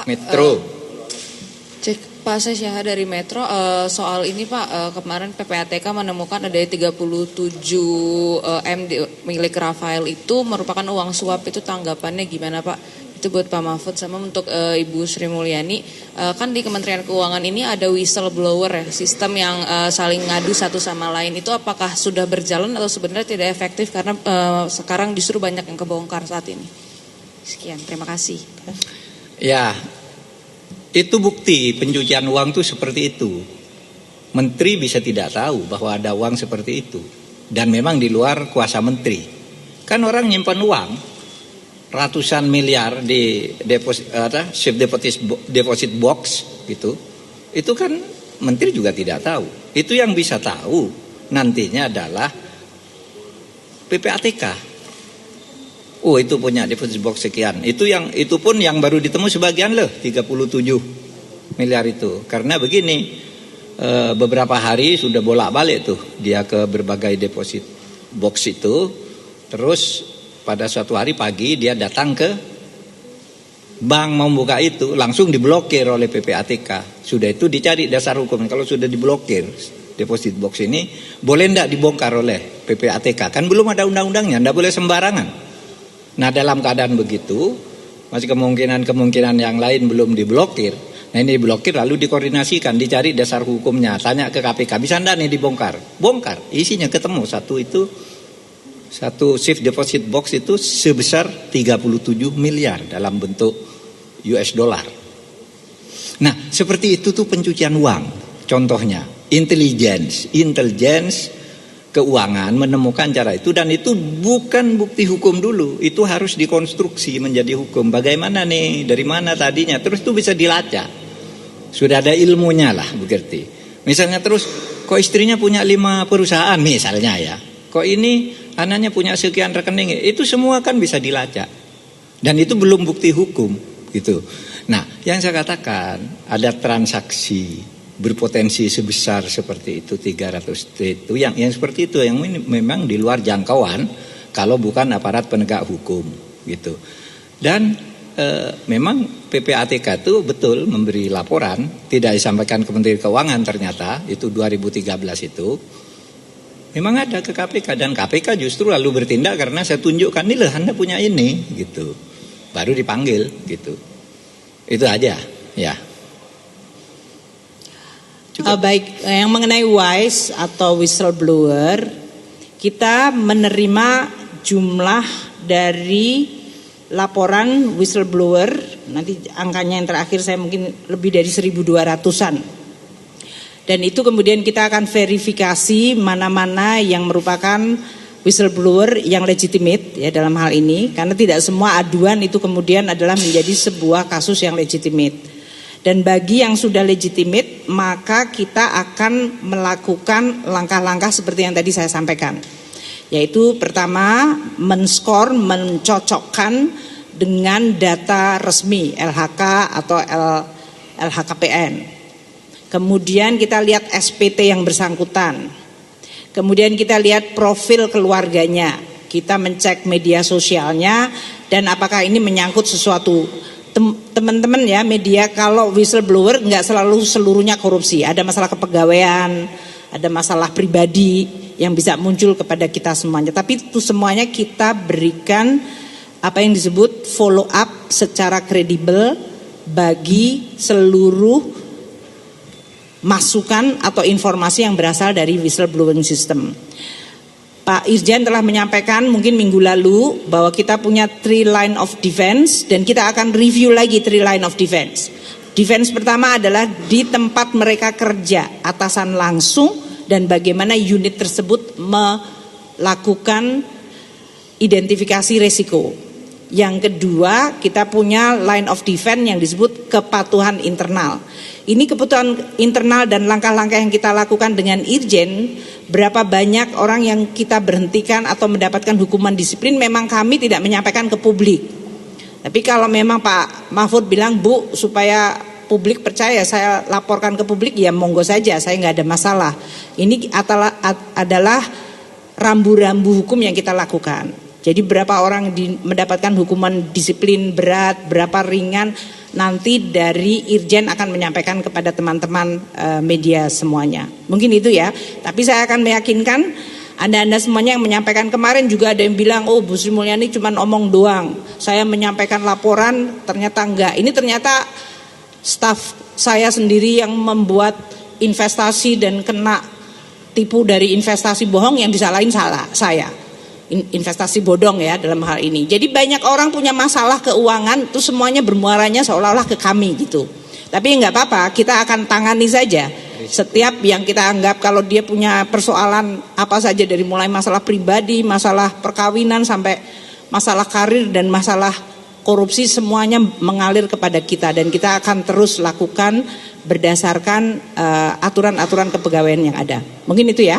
Metro. Cek Pak Syaha dari Metro, soal ini Pak, kemarin PPATK menemukan ada 37 M milik Rafael itu merupakan uang suap, itu tanggapannya gimana Pak? Itu buat Pak Mahfud sama untuk Ibu Sri Mulyani. Kan di Kementerian Keuangan ini ada whistleblower ya, sistem yang saling ngadu satu sama lain. Itu apakah sudah berjalan atau sebenarnya tidak efektif karena sekarang justru banyak yang kebongkar saat ini? Sekian, terima kasih. Ya, itu bukti pencucian uang itu seperti itu. Menteri bisa tidak tahu bahwa ada uang seperti itu. Dan memang di luar kuasa menteri. Kan orang nyimpan uang ratusan miliar di safe deposit box gitu. Itu kan menteri juga tidak tahu. Itu yang bisa tahu nantinya adalah PPATK. Oh, itu punya deposit box sekian. Itu pun yang baru ditemu sebagian loh, 37 miliar itu. Karena begini, beberapa hari sudah bolak-balik tuh dia ke berbagai deposit box itu. Terus pada suatu hari pagi dia datang ke bank mau buka itu, langsung diblokir oleh PPATK. Sudah itu dicari dasar hukum. Kalau sudah diblokir deposit box ini, boleh enggak dibongkar oleh PPATK? Kan belum ada undang-undangnya, enggak boleh sembarangan. Nah, dalam keadaan begitu, masih kemungkinan yang lain belum diblokir. Nah, ini diblokir lalu dikoordinasikan, dicari dasar hukumnya, tanya ke KPK, bisa enggak nih dibongkar? Bongkar, isinya ketemu satu safe deposit box itu sebesar 37 miliar dalam bentuk US dollar. Nah, seperti itu tuh pencucian uang. Contohnya, intelligence keuangan menemukan cara itu, dan itu bukan bukti hukum dulu, itu harus dikonstruksi menjadi hukum. Bagaimana nih, dari mana tadinya, terus itu bisa dilacak. Sudah ada ilmunya lah, begitu. Misalnya terus, kok istrinya punya 5 perusahaan misalnya ya, kok ini anaknya punya sekian rekening, itu semua kan bisa dilacak. Dan itu belum bukti hukum gitu. Nah, yang saya katakan ada transaksi berpotensi sebesar seperti itu 300 itu yang seperti itu yang memang di luar jangkauan kalau bukan aparat penegak hukum gitu. Dan memang PPATK itu betul memberi laporan, tidak disampaikan ke Menteri Keuangan ternyata itu 2013 itu. Memang ada ke KPK, dan KPK justru lalu bertindak karena saya tunjukkan nih loh Anda punya ini gitu. Baru dipanggil gitu. Itu aja ya. Baik, yang mengenai WISE atau whistleblower, kita menerima jumlah dari laporan whistleblower, nanti angkanya yang terakhir saya mungkin lebih dari 1.200-an. Dan itu kemudian kita akan verifikasi mana-mana yang merupakan whistleblower yang legitimate ya dalam hal ini. Karena tidak semua aduan itu kemudian adalah menjadi sebuah kasus yang legitimate. Dan bagi yang sudah legitimate, maka kita akan melakukan langkah-langkah seperti yang tadi saya sampaikan. Yaitu pertama, men-score, mencocokkan dengan data resmi LHK atau LHKPN. Kemudian kita lihat SPT yang bersangkutan. Kemudian kita lihat profil keluarganya. Kita mencek media sosialnya dan apakah ini menyangkut sesuatu. Teman-teman ya media, kalau whistleblower nggak selalu seluruhnya korupsi. Ada masalah kepegawaian, ada masalah pribadi yang bisa muncul kepada kita semuanya. Tapi itu semuanya kita berikan apa yang disebut follow up secara kredibel bagi seluruh masukan atau informasi yang berasal dari whistleblowing system. Pak Irjen telah menyampaikan mungkin minggu lalu bahwa kita punya 3 line of defense dan kita akan review lagi 3 line of defense. Defense pertama adalah di tempat mereka kerja, atasan langsung, dan bagaimana unit tersebut melakukan identifikasi resiko. Yang kedua, kita punya line of defense yang disebut kepatuhan internal. Ini kebutuhan internal dan langkah-langkah yang kita lakukan dengan Irjen, berapa banyak orang yang kita berhentikan atau mendapatkan hukuman disiplin, memang kami tidak menyampaikan ke publik. Tapi kalau memang Pak Mahfud bilang, Bu, supaya publik percaya saya laporkan ke publik, ya monggo saja, saya nggak ada masalah. Ini adalah rambu-rambu hukum yang kita lakukan. Jadi berapa orang mendapatkan hukuman disiplin berat, berapa ringan, nanti dari Irjen akan menyampaikan kepada teman-teman media semuanya. Mungkin itu ya. Tapi saya akan meyakinkan Anda semuanya yang menyampaikan kemarin juga ada yang bilang, oh Bu Sri Mulyani cuma omong doang. Saya menyampaikan laporan, ternyata enggak. Ini ternyata staf saya sendiri yang membuat investasi dan kena tipu dari investasi bohong, yang disalahin saya. Investasi bodong ya dalam hal ini. Jadi banyak orang punya masalah keuangan, itu semuanya bermuaranya seolah-olah ke kami gitu. Tapi nggak apa-apa, kita akan tangani saja. Setiap yang kita anggap kalau dia punya persoalan apa saja, dari mulai masalah pribadi, masalah perkawinan sampai masalah karir dan masalah korupsi, semuanya mengalir kepada kita dan kita akan terus lakukan berdasarkan aturan-aturan kepegawaian yang ada. Mungkin itu ya.